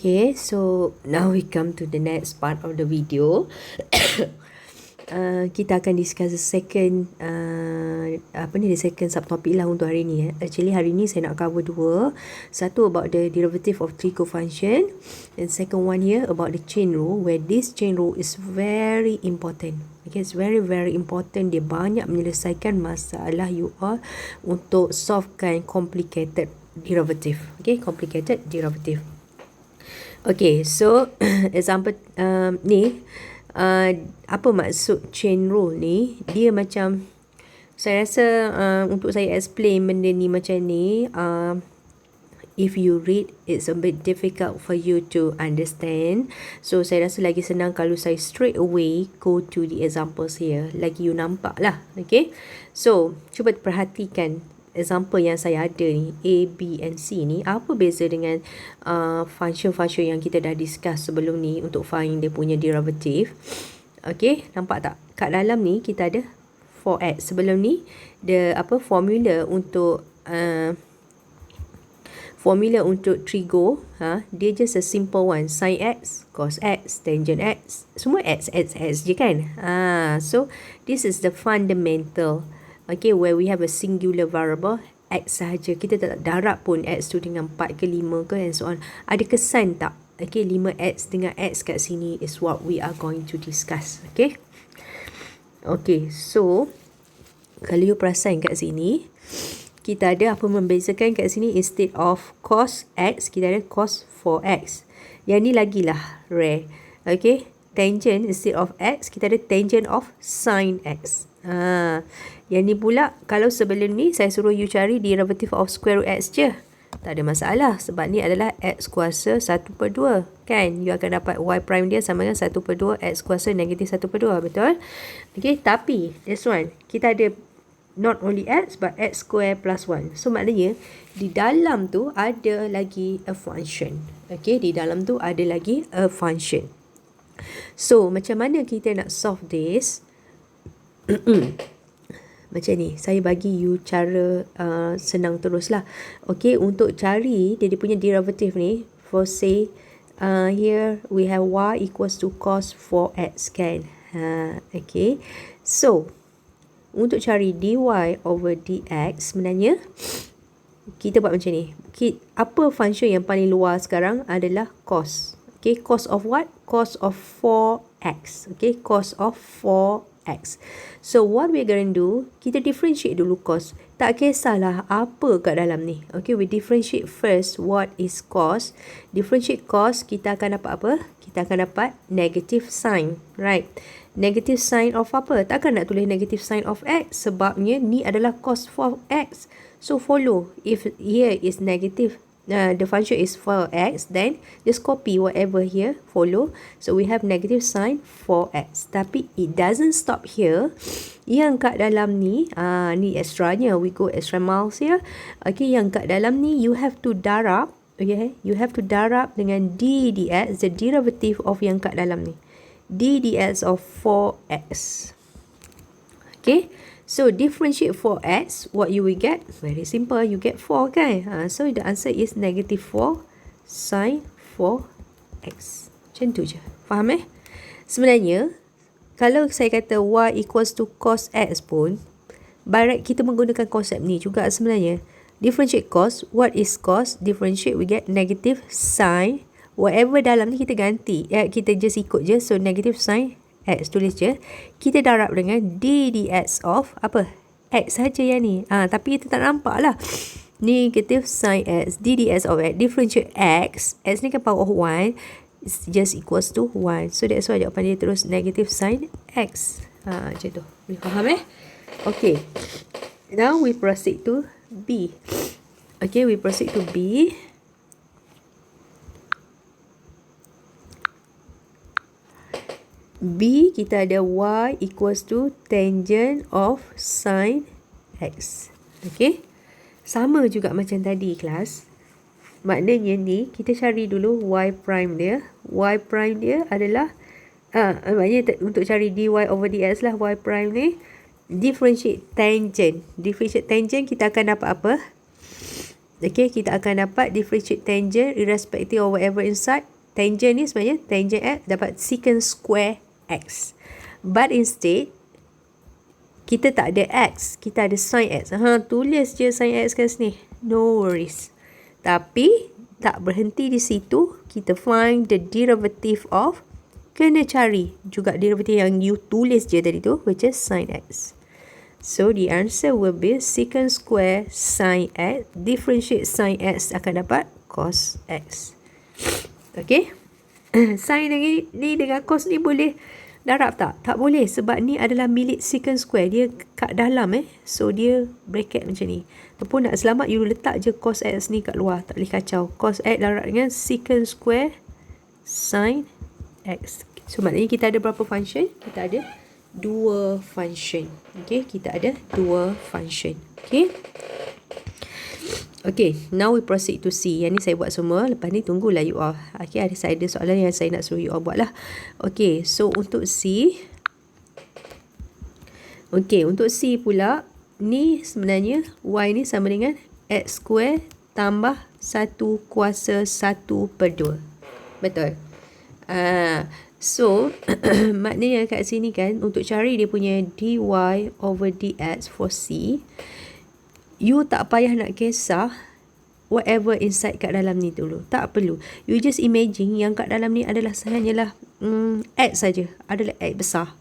Okay, so now we come to the next part of the video. Kita akan discuss the second the second subtopic lah untuk hari ni. Actually hari ni saya nak cover dua. Satu about the derivative of three cofunction, and second one here about the chain rule, where this chain rule is very important. Okay, it's very important. Dia banyak menyelesaikan masalah you all untuk solvekan complicated derivative. Okay, complicated derivative. Okay, so example ni apa maksud chain rule ni? Dia macam, saya rasa untuk saya explain benda ni macam ni, if you read, it's a bit difficult for you to understand. So saya rasa lagi senang kalau saya straight away go to the examples here. Lagi you nampak lah. Okay, so cuba perhatikan example yang saya ada ni, A, B and C ni. Apa beza dengan function-function yang kita dah discuss sebelum ni untuk find dia punya derivative? Okay, nampak tak? Kat dalam ni kita ada 4x. Sebelum ni formula untuk trigo, dia just a simple one, sin x, cos x, tangent x, semua x je kan. So this is the fundamental. Okay, where we have a singular variable x sahaja. Kita tak darab pun x tu dengan 4 ke 5 ke and so on. Ada kesan tak? Okay, 5x dengan x kat sini is what we are going to discuss. Okay. Okay, so kalau you perasan kat sini, kita ada apa membezakan kat sini? Instead of cos x, kita ada cos 4x. Yang ni lagilah rare. Okay, tangent instead of x, kita ada tangent of sin x. Yang ni pula, kalau sebelum ni saya suruh you cari derivative of square root x je, tak ada masalah, sebab ni adalah x kuasa 1/2 kan. You akan dapat y prime dia sama dengan 1/2 x kuasa negatif 1/2, betul? Okay, tapi this one kita ada not only x but x square plus 1. So maknanya di dalam tu ada lagi a function. Okay, di dalam tu ada lagi a function. So macam mana kita nak solve this? Macam ni, saya bagi you cara senang terus lah. Okay, untuk cari dia punya derivative ni, for say here we have y equals to cos 4x kan. Okay, so untuk cari dy over dx, sebenarnya kita buat macam ni. Apa function yang paling luar sekarang adalah cos. Okay, cos of what? Cos of 4x. Okay, cos of 4x. So what we're going to do, kita differentiate dulu cos. Tak kisahlah apa kat dalam ni. Okay, we differentiate first what is cos. Differentiate cos, kita akan dapat apa? Kita akan dapat negative sign, right? Negative sign of apa? Takkan nak tulis negative sign of x, sebabnya ni adalah cos 4x. So follow, if here is negative, the function is 4x, then just copy whatever here, follow. So we have negative sign 4x. Tapi it doesn't stop here. Yang kat dalam ni, ni extranya, we go extra miles here. Okay, yang kat dalam ni you have to darab. Okay, you have to darab dengan d dx, the derivative of yang kat dalam ni, d dx of 4x. Okay, so differentiate 4x, what you will get? Very simple, you get 4 kan. So the answer is negative 4 sin 4x. Macam tu je. Faham Sebenarnya, kalau saya kata y equals to cos x pun, by right kita menggunakan konsep ni juga sebenarnya. Differentiate cos, what is cos? Differentiate, we get negative sin. Whatever dalam ni kita ganti. Kita just ikut je. So negative sin x, tulis je. Kita darab dengan d dx of apa? X saja yang ni. Tapi kita tak nampak lah. Negative sin x, d dx of x. Differentiate x. X ni kan power of 1. It's just equals to 1. So that's why jawapan dia terus negative sin x. Macam tu. Boleh faham Okay. Now we proceed to B. Okay, we proceed to B. B, kita ada y equals to tangent of sin x. Okay, sama juga macam tadi kelas. Maknanya ni, kita cari dulu y prime dia. Y prime dia adalah, maknanya untuk cari dy over dx lah, y prime ni. Differentiate tangent. Differentiate tangent, kita akan dapat apa? Okay, kita akan dapat differentiate tangent irrespective of whatever inside. Tangent ni sebenarnya tangent x dapat secant square x. But instead, kita tak ada x, kita ada sin x. Tulis je sin x kat sini. No worries. Tapi tak berhenti di situ, kita find the derivative of, kena cari juga derivative yang you tulis je tadi tu, which is sin x. So the answer will be secant square sin x. Differentiate sin x akan dapat cos x. Okay. Sin ni dengan cos ni boleh darab tak? Tak boleh, sebab ni adalah milik secant square. Dia kat dalam so dia bracket macam ni. Ataupun nak selamat, you letak je cos x ni kat luar. Tak boleh kacau. Cos x darab dengan secant square sin x. So maknanya kita ada berapa function? Kita ada 2 function. Okay, kita ada 2 function. Okay. Okay, now we proceed to C. Yang ni saya buat semua. Lepas ni tunggulah you all. Okay, ada soalan yang saya nak suruh you all buat lah. Okay, so untuk C. Okay, untuk C pula. Ni sebenarnya Y ni sama dengan X square tambah 1 kuasa 1/2. Betul? So, maknanya kat sini kan, untuk cari dia punya dy over dx for C, you tak payah nak kisah whatever inside kat dalam ni dulu. Tak perlu. You just imagine yang kat dalam ni adalah hanyalah x saja. Adalah x besar.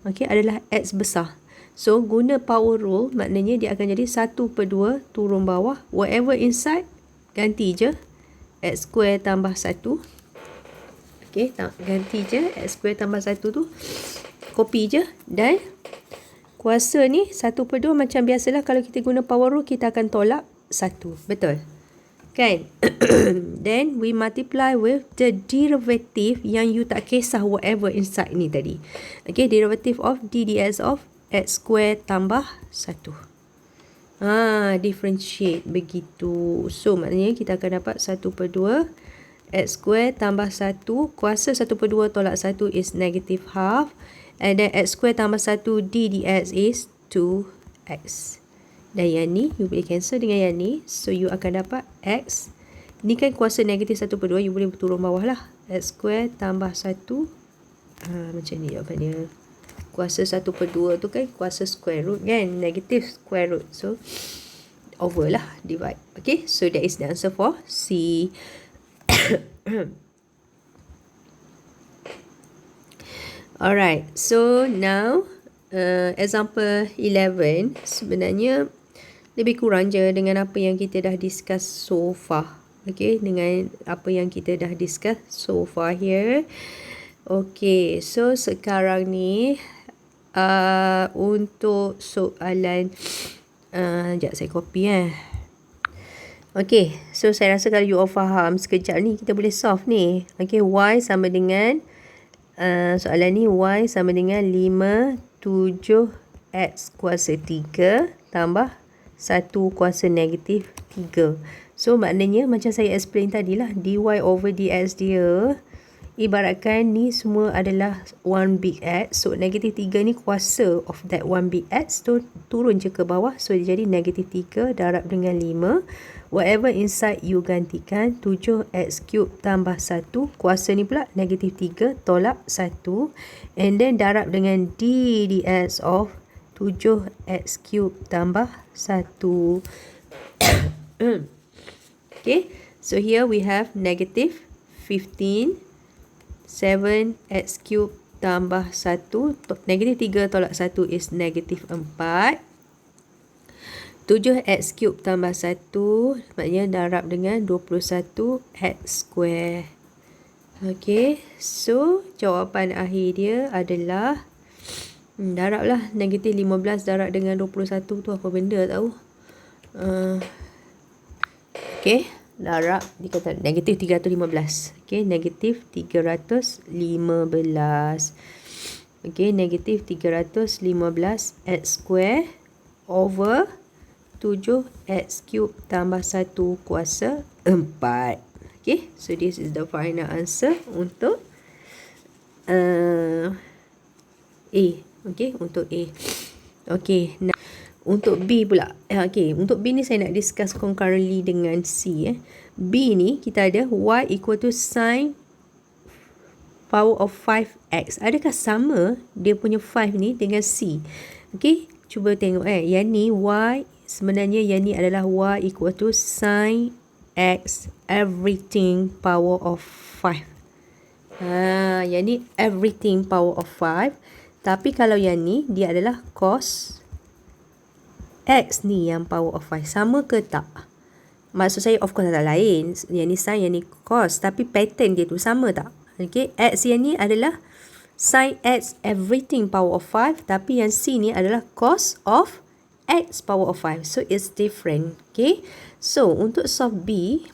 Okay, adalah x besar. So, guna power rule, maknanya dia akan jadi 1/2 turun bawah. Whatever inside, ganti je. X square tambah 1. Okay, ganti je. X square tambah 1 tu. Copy je. Dan kuasa ni 1/2 macam biasalah kalau kita guna power rule, kita akan tolak 1. Betul? Kan? Then we multiply with the derivative yang you tak kisah whatever inside ni tadi. Okay, derivative of d dx of x square tambah 1. Differentiate begitu. So maknanya kita akan dapat 1/2 x square tambah 1. Kuasa 1/2 tolak 1 is negative half. And then x square tambah 1 d dx is 2x. Dan yang ni, you boleh cancel dengan yang ni. So, you akan dapat x. Ni kan kuasa negatif 1/2. You boleh turun bawah lah. X square tambah 1. Macam ni jawapannya. Kuasa 1/2 tu kan kuasa square root kan. Negatif square root. So, over lah. Divide. Okay. So, that is the answer for C. Alright, so now example 11 sebenarnya lebih kurang je dengan apa yang kita dah discuss so far. Okay, dengan apa yang kita dah discuss so far here. Okay, so sekarang ni untuk soalan sekejap saya copy Okay, so saya rasa kalau you all faham sekejap ni kita boleh solve ni. Okay, y sama dengan soalan ni y sama dengan 5, 7 x kuasa 3 tambah 1 kuasa negatif 3. So maknanya macam saya explain tadilah, dy over dx dia ibaratkan ni semua adalah 1 big X. So negatif 3 ni kuasa of that 1 big X tu turun je ke bawah. So dia jadi negatif 3 darab dengan 5. Whatever inside you gantikan 7x cube tambah 1. Kuasa ni pula negatif 3 tolak 1. And then darab dengan d dx of 7x cube tambah 1. Okay. So here we have negative 15. 7x cube tambah 1. Negatif 3 tolak 1 is negatif 4. 7x cube tambah 1. Maknanya darab dengan 21x square. Okay. So, jawapan akhir dia adalah darab lah. Negatif 15 darab dengan 21 tu apa benda tahu. Okay. Darab dikata negatif 315. Okay. Negatif 315. Okay. Negatif 315 x square over 7x cube tambah 1 kuasa 4. Okay. So, this is the final answer untuk A. Okay. Untuk A. Okay. Nah, untuk B pula. Okay, untuk B ni saya nak discuss concurrently dengan C. B ni kita ada Y equal to sin power of 5x. Adakah sama dia punya 5 ni dengan C? Okay, cuba tengok yang ni Y, sebenarnya yang ni adalah Y equal to sin x everything power of 5. Yang ni everything power of 5. Tapi kalau yang ni dia adalah cos x ni yang power of 5. Sama ke tak? Maksud saya of course tak lain. Yang ni sin, yang ni cos. Tapi pattern dia tu sama tak? Okay, x yang ni adalah sin x everything power of 5. Tapi yang C ni adalah cos of x power of 5. So it's different. Okay, so untuk solve B,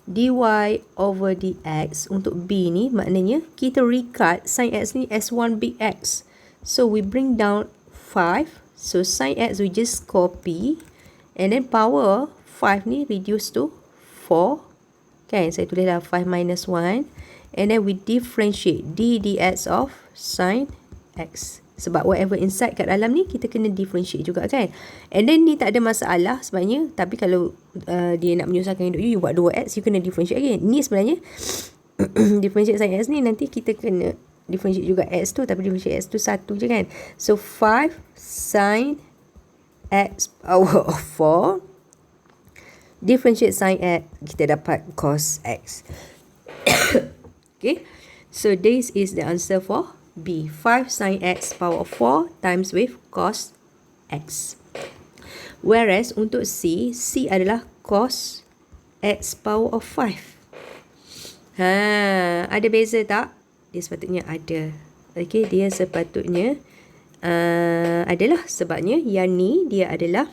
dy over dx untuk B ni maknanya kita recut sin x ni as 1 big X. So we bring down 5. So sin x we just copy. And then power 5 ni reduce to 4. Kan, saya tulis lah 5 minus 1. And then we differentiate d dx of sin x. Sebab whatever inside kat dalam ni kita kena differentiate juga kan. And then ni tak ada masalah sebenarnya. Tapi kalau dia nak menyusahkan hidup you buat 2x, you kena differentiate again. Ni sebenarnya differentiate sin x ni nanti kita kena differentiate juga x tu. Tapi differentiate x tu 1 je kan. So 5 sin x power of 4. Differentiate sin x, kita dapat cos x. Okay, so this is the answer for B. 5 sin x power of 4 times with cos x. Whereas untuk C, C adalah cos x power of 5. Ada beza tak? Dia sepatutnya ada. Okay, dia sepatutnya adalah, sebabnya yang ni dia adalah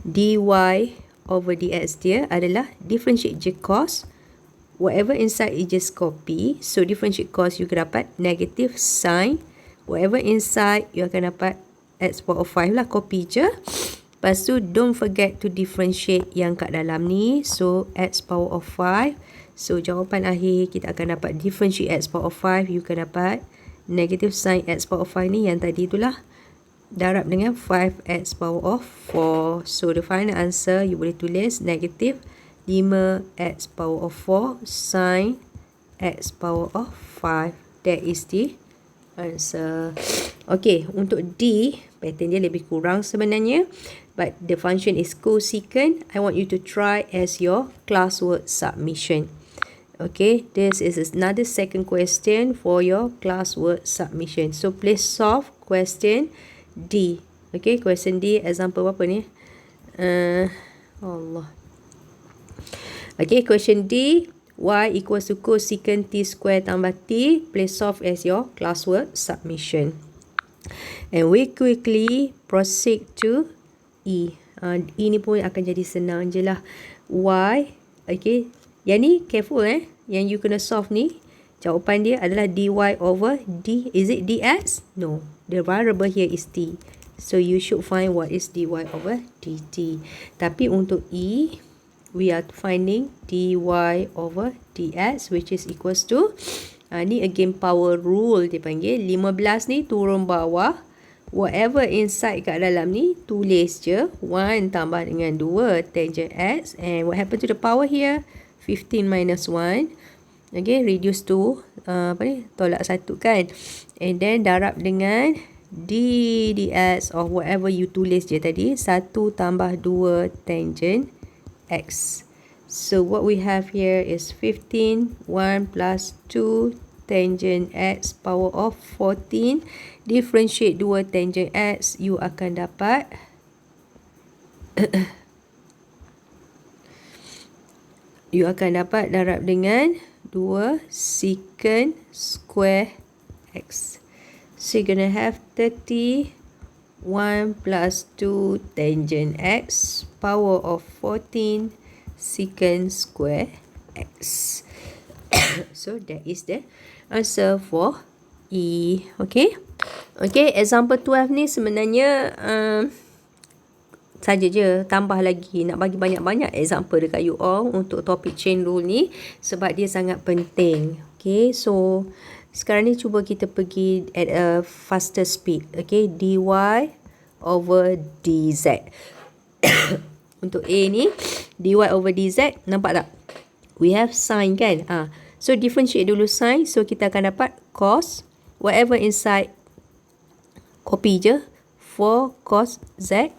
dy over dx dia adalah differentiate je cos. Whatever inside you just copy. So differentiate cos you akan dapat negative sin. Whatever inside you akan dapat x power of 5 lah. Copy je. Lepas tu don't forget to differentiate yang kat dalam ni. So x power of 5. So jawapan akhir kita akan dapat differentiate x power of 5. You akan dapat negative sin x power of 5 ni yang tadi itulah. Darab dengan 5x power of 4. So the final answer you boleh tulis negative 5x power of 4 sin x power of 5. That is the answer. Okay, untuk D, pattern dia lebih kurang sebenarnya. But the function is cosecant. I want you to try as your classwork submission. Okay, this is another second question for your classwork submission. So please solve question D. Okay, question D, example apa ni? Allah. Okay, question D, y equals to cosecant t square tambah t. Please solve as your classwork submission. And we quickly proceed to E. E ni pun akan jadi senang je lah. Y, okay. Yang ni careful yang you kena solve ni. Jawapan dia adalah dy over d. Is it dx? No. The variable here is t. So you should find what is dy over dt. Tapi untuk E, we are finding dy over dx which is equals to ni again power rule dia panggil. 15 ni turun bawah, whatever inside kat dalam ni tulis je 1 tambah dengan 2 tangent x, and what happen to the power here? 15 minus 1. Okay, reduce to tolak 1 kan, and then darab dengan d dx of whatever you tulis je tadi, 1 tambah 2 tangent x. So what we have here is 15, 1 plus 2 tangent x power of 14. Differentiate 2 tangent x, you akan dapat darab dengan 2 secant square x. So you're gonna have 30 1 plus 2 tangent x power of 14 secant square x. So that is the answer for E. Okay. Okay, example 12 ni sebenarnya saja je, tambah lagi nak bagi banyak-banyak example dekat you all untuk topik chain rule ni sebab dia sangat penting. Okay, so sekarang ni cuba kita pergi at a faster speed. Okay, dy over dz. Untuk A ni, dy over dz, nampak tak? We have sin kan? So differentiate dulu sin. So kita akan dapat cos, whatever inside, copy je, 4 cos z.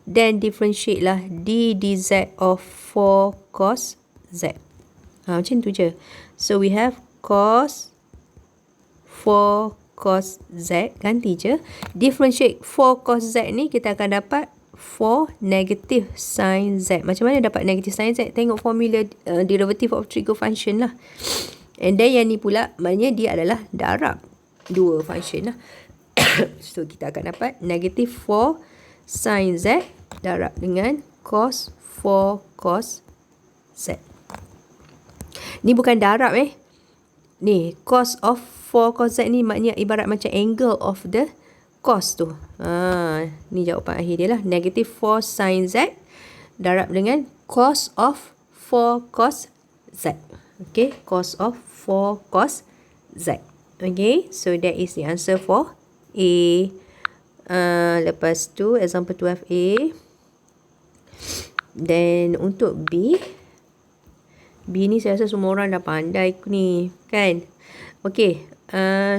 Then differentiate lah d dz of 4 cos z. Macam tu je. So we have cos 4 cos z. Ganti je. Differentiate 4 cos z ni, kita akan dapat 4 negative sin z. Macam mana dapat negative sin z? Tengok formula derivative of trigo function lah. And then yang ni pula, maknanya dia adalah darab dua function lah. So kita akan dapat negative 4 sin z darab dengan cos 4 cos z. Ni bukan darab Ni cos of 4 cos z ni maknanya ibarat macam angle of the cos tu. Ni jawapan akhir dia lah. Negative 4 sin z darab dengan cos of 4 cos z. Okay, cos of 4 cos z. Okay, so that is the answer for A. Lepas tu example 12A. Then untuk B ni saya rasa semua orang dah pandai ni kan. Okay,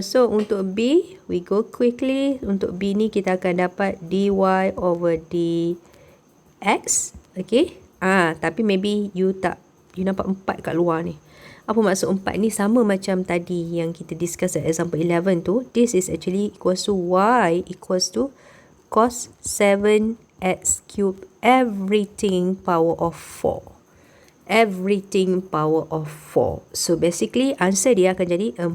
so untuk B we go quickly. Untuk B ni kita akan dapat dy over dx. Okay, tapi maybe you nampak 4 kat luar ni. Apa maksud 4 ni? Sama macam tadi yang kita discuss at example 11 tu. This is actually equals to y equals to cos 7x cube everything power of 4. Everything power of 4. So basically answer dia akan jadi 4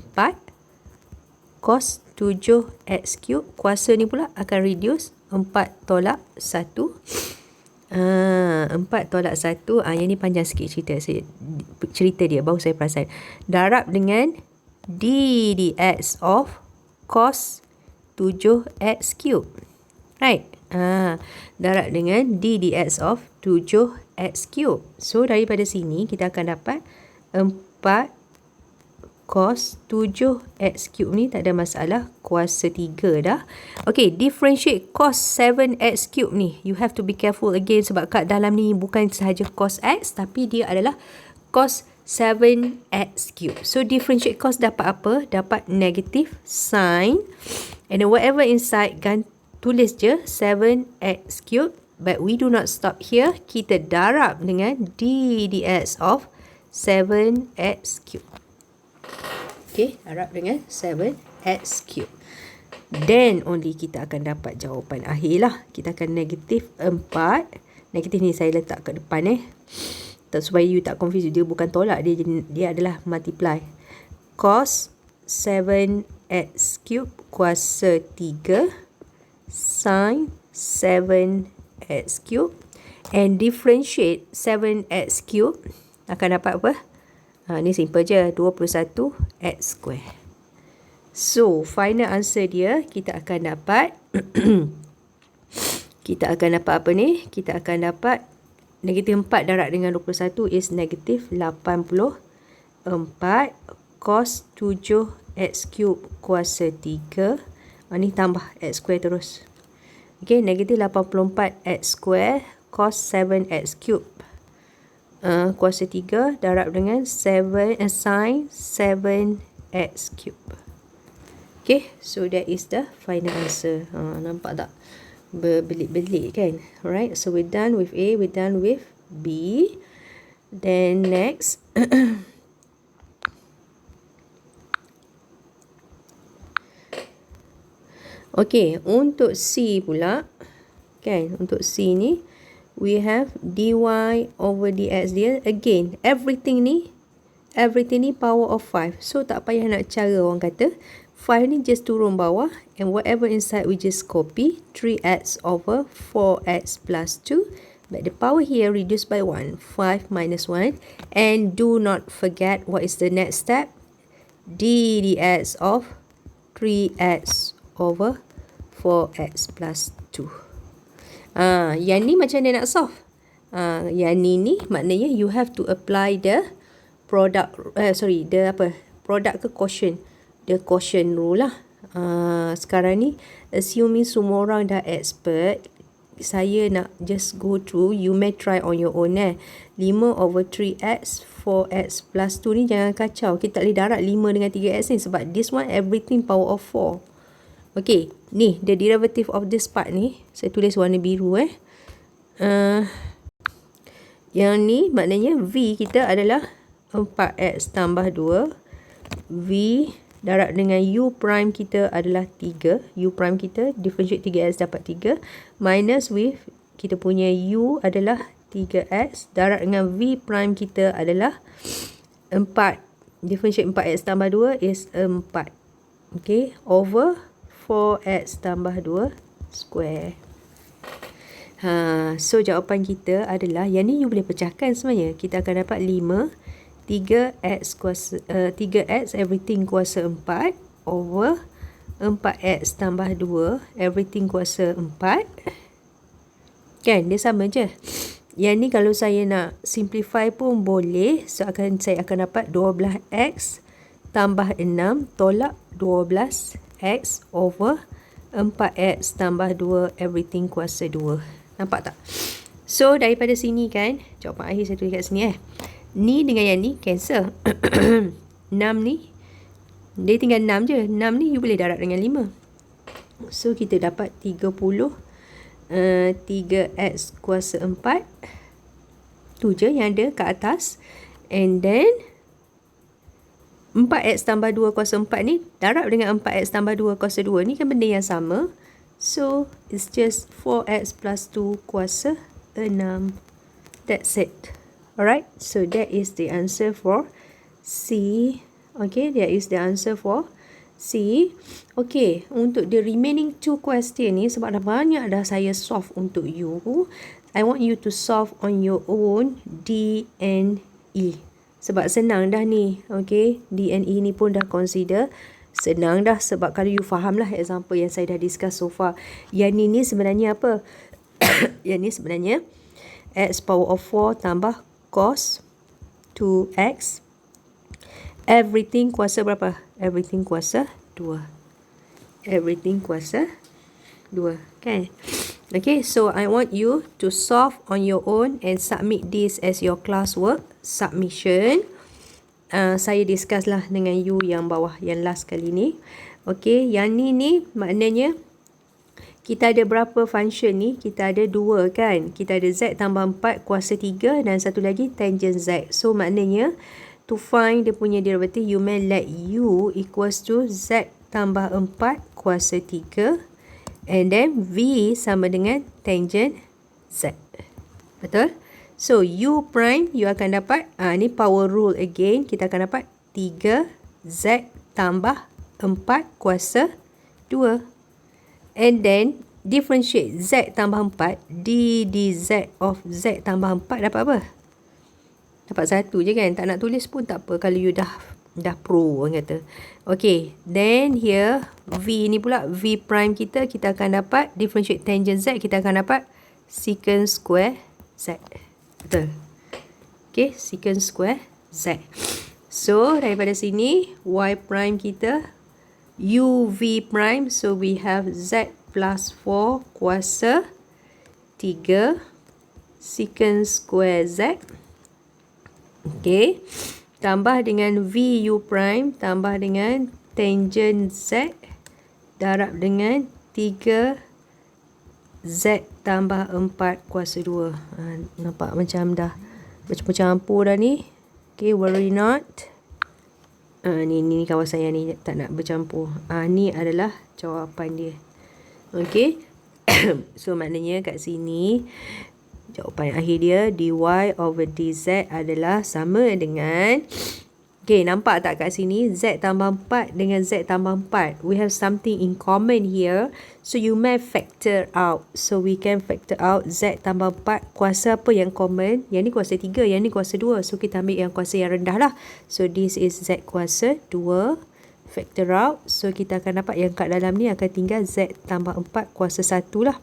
cos 7x cube. Kuasa ni pula akan reduce 4 tolak 1. 4 tolak 1. Yang ni panjang sikit cerita dia, baru saya perasan. Darab dengan d dx of cos 7x cube. Right? Darab dengan d dx of 7x cube. So daripada sini kita akan dapat 4 cos 7x cube ni tak ada masalah, kuasa 3 dah. Okay, differentiate cos 7x cube ni. You have to be careful again sebab kat dalam ni bukan sahaja cos x tapi dia adalah cos 7x cube. So differentiate cos dapat apa? Dapat negative sin. And then whatever inside, tulis je 7x cube. But we do not stop here. Kita darab dengan d dx of 7x cube. Okay, darab dengan 7x cube. Then only kita akan dapat jawapan akhir lah. Kita akan negatif 4. Negatif ni saya letak kat depan supaya you tak confuse. Dia bukan tolak, dia adalah multiply. Cos 7x cube kuasa 3 sin 7x cube. And differentiate 7x cube akan dapat apa? Ni simple je, 21x square. So, final answer dia, kita akan dapat apa ni? Kita akan dapat negatif 4 darab dengan 21 is negatif 84 cos 7x cube kuasa 3. Ni tambah x square terus. Okay, negatif 84x square cos 7x cube. Kuasa 3 darab dengan sin 7x cube. Okay, so that is the final answer. Nampak tak? Berbelit-belit kan? Alright, so we're done with A, we're done with B. Then next. Okay, untuk C pula. Kan, untuk C ni. We have dy over dx dia. Again, everything ni power of 5. So, tak payah nak cara orang kata. 5 ni just turun bawah. And whatever inside, we just copy. 3x over 4x plus 2. But the power here reduced by 1. 5 minus 1. And do not forget what is the next step. D dx of 3x over 4x plus 2. Yang ni macam mana nak solve? Yang ni maknanya you have to apply the product, product ke quotient. The quotient rule lah. Sekarang ni, assuming semua orang dah expert, saya nak just go through, you may try on your own 5/3x 4x plus 2 ni jangan kacau. Kita tak boleh darab 5 dengan 3x ni sebab this one everything power of 4. Okay, ni the derivative of this part ni, saya tulis warna biru yang ni maknanya V kita adalah 4x tambah 2. V darab dengan U prime kita adalah 3. U prime kita differentiate 3x dapat 3. Minus with kita punya U adalah 3x. Darab dengan V prime kita adalah 4. Differentiate 4x tambah 2 is 4. Okay. Over 4x tambah 2 square. So jawapan kita adalah, yang ni you boleh pecahkan sebenarnya. Kita akan dapat 5. 3x everything kuasa 4 over 4x tambah 2 everything kuasa 4. Kan, dia sama je. Yang ni kalau saya nak simplify pun boleh. So saya akan dapat 12x tambah 6 tolak 12x over 4x tambah 2 everything kuasa 2. Nampak tak? So daripada sini kan, jawapan akhir saya tulis kat sini ni dengan yang ni cancel. 6 ni dia tinggal 6 je. 6 ni you boleh darab dengan 5. So kita dapat 30 3x kuasa 4. Tu je yang ada kat atas. And then 4x tambah 2 kuasa 4 ni darab dengan 4x tambah 2 kuasa 2 ni kan benda yang sama. So it's just 4x plus 2 kuasa 6. That's it. Alright, so that is the answer for C. Okay, that is the answer for C. Okay, untuk the remaining 2 question ni, sebab dah banyak dah saya solve untuk you, I want you to solve on your own D and E. Sebab senang dah ni. Okay, D and E ni pun dah consider senang dah. Sebab kalau you faham lah example yang saya dah discuss so far. Yang ni sebenarnya apa? Yang ni sebenarnya x power of 4 tambah cos 2x. Everything kuasa berapa? Everything kuasa 2. Everything kuasa 2. Kan? Okay, so I want you to solve on your own and submit this as your classwork submission. Saya discuss lah dengan you yang bawah, yang last kali ni. Okay, yang ni maknanya kita ada berapa function ni? Kita ada 2 kan? Kita ada z tambah 4 kuasa 3 dan satu lagi tangent z. So maknanya to find dia punya derivative, you may let u equals to z tambah 4 kuasa 3 and then v sama dengan tangent z. Betul? So u prime you akan dapat, ni power rule again, kita akan dapat 3z tambah 4 kuasa 2. And then differentiate z tambah 4 dz of z tambah 4 dapat apa? Dapat 1 je kan? Tak nak tulis pun tak apa kalau you dah pro orang kata. Okay, then here v ni pula, v prime kita akan dapat differentiate tangent z, kita akan dapat secant square z. Betul? Okay, secant square z. So daripada sini y prime kita uv prime, so we have z plus 4 kuasa 3 secant square z. Okay, tambah dengan vu prime tambah dengan tangent z darab dengan 3 z tambah 4 kuasa 2. Nampak macam dah bercampur dah ni. Okay, worry not. Ni kawan saya ni tak nak bercampur. Ni adalah jawapan dia. Okay. So maknanya kat sini jawapan akhir dia dy over dz adalah sama dengan, okay, nampak tak kat sini z tambah 4 dengan z tambah 4, we have something in common here. So you may factor out. So we can factor out z tambah 4 kuasa apa yang common? Yang ni kuasa 3, yang ni kuasa 2. So kita ambil yang kuasa yang rendah lah. So this is z kuasa 2. Factor out. So kita akan dapat yang kat dalam ni akan tinggal z tambah 4 kuasa 1 lah.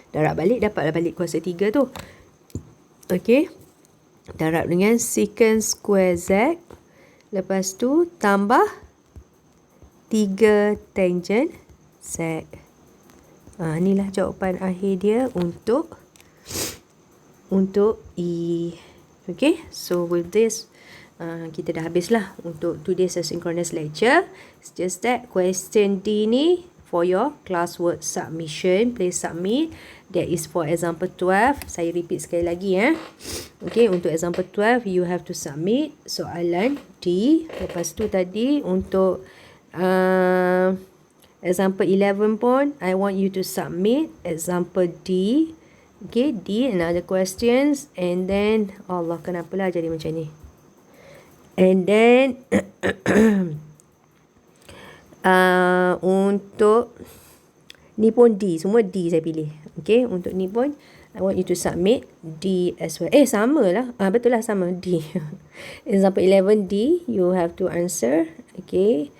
Darab balik, dapatlah balik kuasa 3 tu. Okay. Darab dengan secant square z. Lepas tu tambah 3 tangent Z. Inilah jawapan akhir dia untuk E. Okay, so with this kita dah habislah untuk today's asynchronous lecture. It's just that question D ni for your classwork submission, please submit. That is for example 12. Saya repeat sekali lagi Okay, untuk example 12 you have to submit soalan D. Lepas tu tadi untuk example 11 pun I want you to submit example D. Okay, D another questions, and then Allah, kenapalah jadi macam ni. And then untuk ni pun D, semua D saya pilih. Okay, untuk ni pun I want you to submit D as well. Sama lah. Betul lah, sama D. Example 11 D, you have to answer. Okay.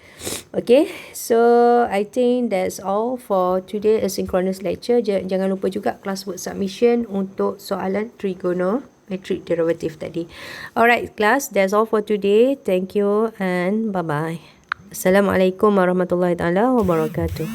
Okay, so I think that's all for today asynchronous lecture. Jangan lupa juga classwork submission untuk soalan trigonometric derivative tadi. Alright class, that's all for today. Thank you and bye-bye. Assalamualaikum warahmatullahi taala wabarakatuh.